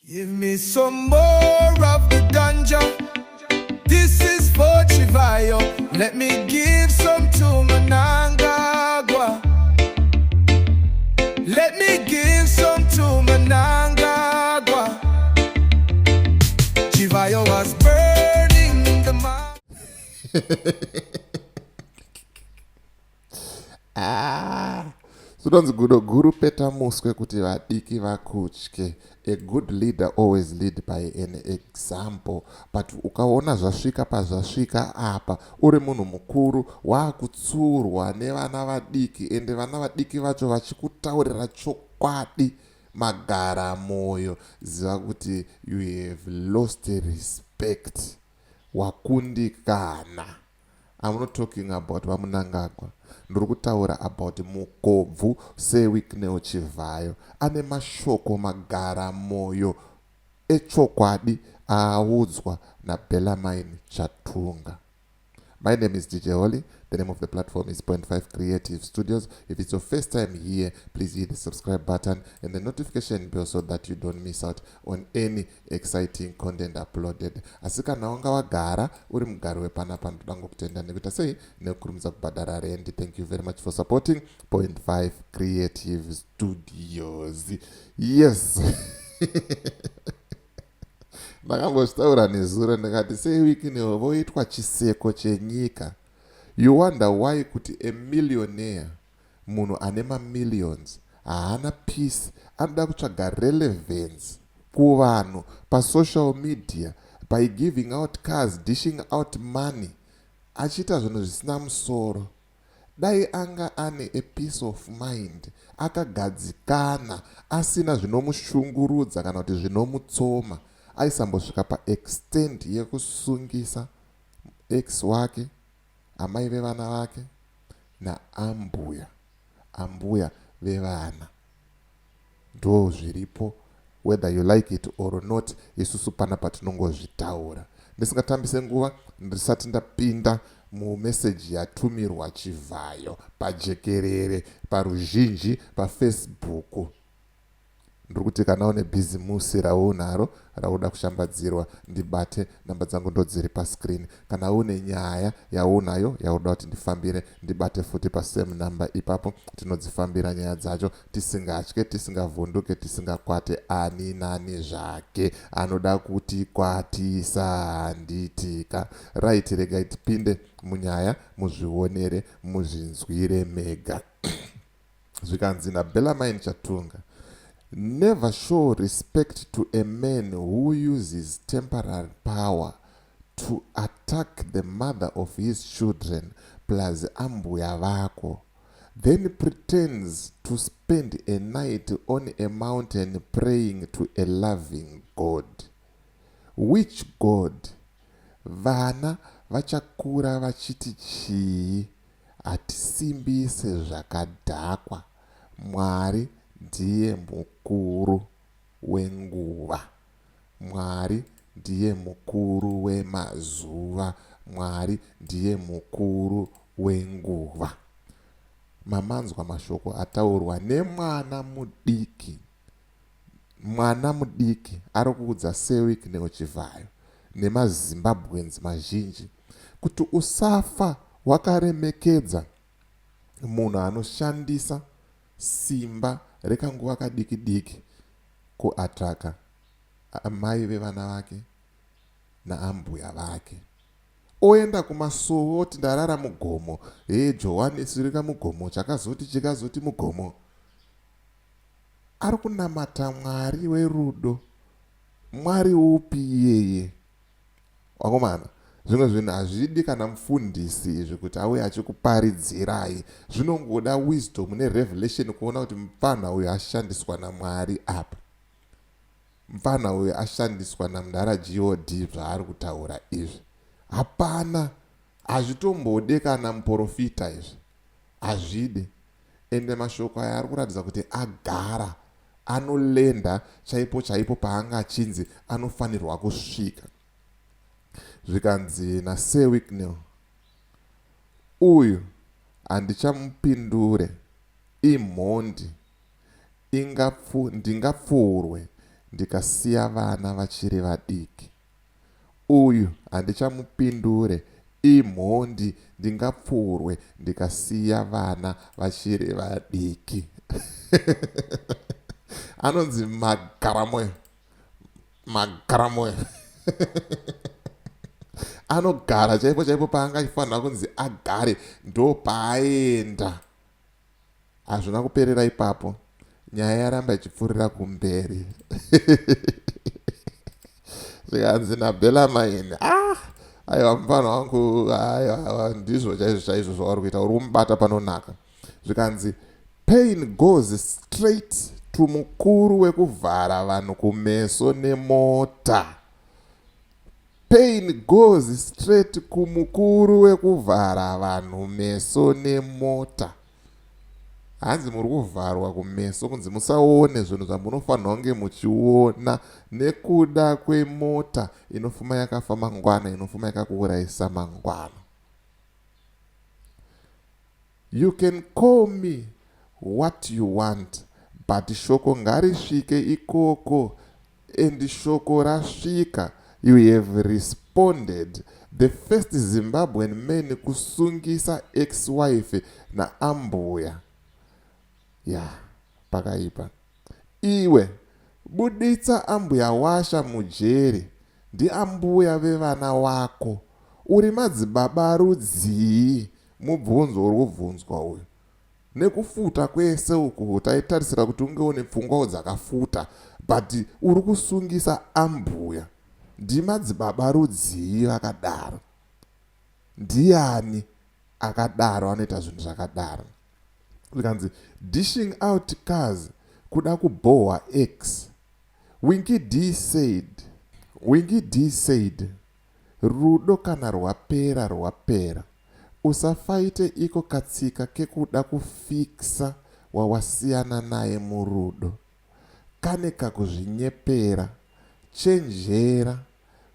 Give me some more of the ganja. This is for Chivayo. Let me give some to Mnangagwa. Let me give some to Mnangagwa. Chivayo was burning the mind. Zvinonzi guru peta muswe kuti vadiki vakutye. A good leader always lead by an example. But ukaona zvasvika pazvasvika apa uri munhu mukuru waakutsurwa nevana vadiki ende vana vadiki vacho vachikutaurira chokwadi magara moyo, ziva kuti you have lost respect, wakundikana. I'm not talking about Vamunangagwa. Ndiri kutaura about Mukobvu Sewicknell Chivayo. Ane mashoko magara moyo echokwadi audzwa naBellarmine Chatunga. My name is DJ Holly. The name of the platform is Point 5 Creative Studios. If it's your first time here, please hit the subscribe button and the notification bell so that you don't miss out on any exciting content uploaded. Asika naonga wagara uri mugari wepanapa ndodango kutenda nekuita sei nekurumidza kubhadhara rent. Thank you very much for supporting Point 5 Creative Studios. Yes. Ndakambozvitaura nezuro ndikati Sewicknell voitwa chiseko chenyika. You wonder why kuti a millionaire, munhu ane millions, haana peace, anoda kutsvaga relevance kuvanhu pasocial media by giving out cars, dishing out money, achiita zvinhu zvisina musoro. Dai anga ane a peace of mind, akagadzikana, asina zvinomushungurudza kana kuti zvinomutsoma, aisambosvika paextent yekusungisa ex wake, amai vevana vake naambuya vevana. Ndo zviripo, whether you like it or not, isusu panapa tinongozvitaura. Ndisingatambise nguva, ndisati ndapinda mumeseji yatumirwa Chivayo pajekerere, paruzhinji, paFacebook. Ndiri kuti kana une bhizimusi raunaro rauda kushambadzirwa, ndibate, namba dzangu ndo dziri pascreen. Kana une nyaya yaunayo yauda kuti ndifambire, ndibate futi pasame number ipapo, tinodzifambira nyaya dzacho tisingatye, tisingavhunduke, tisingakwate ani nani zvake anoda kutikwatisa handitika. Right, regai tipinde munyaya, muzvionere, muzvinzwire mega. Zvikanzi naBellarmine Chatunga, never show respect to a man who uses temporary power to attack the mother of his children plus ambuya vako, then pretends to spend a night on a mountain praying to a loving God. Which God? Vana vachakura vachiti chii? Hatisimbise zvakadhakwa. Mwari ndiye mukuru wenguva. Mwari ndiye mukuru wemazuva. Mwari ndiye mukuru wenguva. Mamanzwa mashoko ataurwa nemwana mudiki. Mwana mudiki ari kuudza Sewicknell Chivayo nemaZimbabweans mazhinji kuti usafa wakaremekedza munhu anoshandisa simba rekanguva kadiki diki kuataka amai vevana vake naambuya vake. Oenda kumasuo oti ndarara mugomo. Johannes rika mugomo, chakazoti chikazoti mugomo. Ari kunamata Mwari werudo. Mwari upi iyeye? Wakomana, zvimwe zvinhu hazvidi kana mufundisi izvi kuti auye achikuparidzirai. Zvinongoda wisdom nerevelation kuona kuti mufana uyu ashandiswa naMwari apa. Mufana uyu ashandiswa naMudhara God zvaari kutaura izvi. Hapana, hazvitombode kana muprofita izvi. Hazvidi. Ende mashoko aya ari kuratidza kuti agara, anolenda chaipo chaipo paanga achinzi anofanirwa kusvika. Zvikanzi naSewicknell, uyu handichamupindure, imhondi, ndingapfuurwe ndikasiya vana vachiri vadiki. Uyu handichamupindure, imhondi, ndingapfurwe ndikasiya vana vachiri vadiki. Anonzi magaramoyo. Anogara chaipo chaipo paangafanira kunzi agare, ndo paaenda. Hazvina kuperera ipapo, nyaya yaramba ichipfuurira kumberi. Zvikanzi naBella Mine, aiwa mufana wangu, aiwa ndizvo chaizvo zvauri kuita, uri kumubata panonaka. Zvikanzi pain goes straight to mukuru wekuvhara vanhu kumeso nemota. Pain goes straight kumukuru wekuvhara vanhu meso nemota. Hanzi muri kuvharwa kumeso kunzi musaone zvinhu zvamunofanira kunge muchiona nekuda kwemota inofuma yakafa mangwana, inofuma yakakuurayisa mangwana. You can call me what you want, but shoko ngarisvike ikoko, and shoko rasvika. You have responded. The first Zimbabwean man kusungisa ex-wife na ambuya. Pakaipa. Iwe, buditsa ambuya washa mujeri, ndi ambuya vevana wako. Uri madzibaba rudzii, mubvunzo uri kubvunzwa uyu. Nekufuta kwese uku taitarisira kuti unge une pfungwa dzakafuta, but uri kusungisa ambuya. Ndi madzibaba rudzii vakadaro? Ndiani akadaro anoita zvinhu zvakadaro? Zvikanzi dishing out cars kuda kubohwa X. Winky D said, rudo kana rwapera. Usafaite iko katsika kekuda kufikisa wawasiyana naye murudo. Kane kakuzvinyepera, chenjera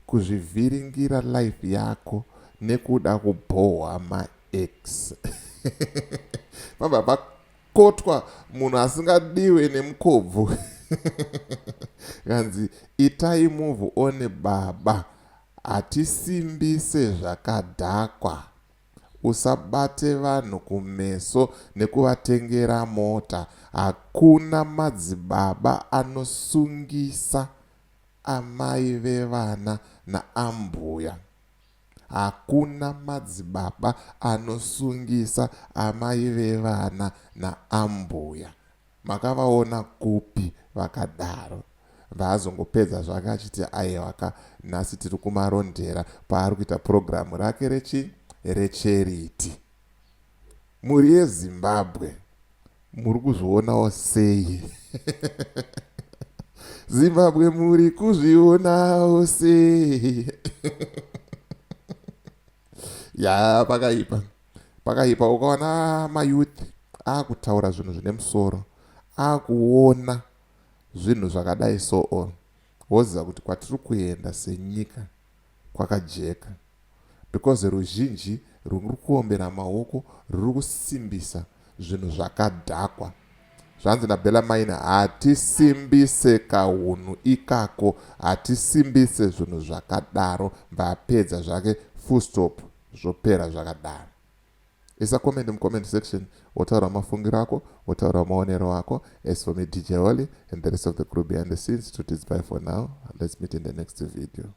kuzvivhiringira life yako nekuda kubohwa maX. Mababa kotwa munhu asingadiwe nemukobvu. Kanzi itai move on baba, hatisimbise zvakadhakwa. Usabate vanhu kumeso nekuvatengera mota. Hakuna madzibaba anosungisa amai vevana naambuya. Hakuna madzibaba anosungisa amai vevana naambuya. Makavaona kupi vakadaro? Vaazongopedza zvake achiti aiwaka, nhasi tiri kumarondera paari kuita programu rake recharity. Muri yeZimbabwe muri kuzvionawo sei? Zimbabwe muri kuzvionawo sei? Pakaipa ukaona mayouth akutaura zvinhu zvine musoro, akuona zvinhu zvakadai so, woziva kuti kwatiri kuenda senyika kwakajeka, because ruzhinji ruri kuombera maoko, ruri kusimbisa zvinhu zvakadhakwa. Zvanzi naBella Mine, hatisimbise kahunhu ikako, hatisimbise zvinhu zvakadaro, mbapedza zvake, full stop, zvopera zvakadaro. Isa comment mucomment section, wotaura mafungiro ako, wotaura maonero ako. As for me, DJ Holly, and the rest of the crew behind the scenes, to this bye for now. Let's meet in the next video.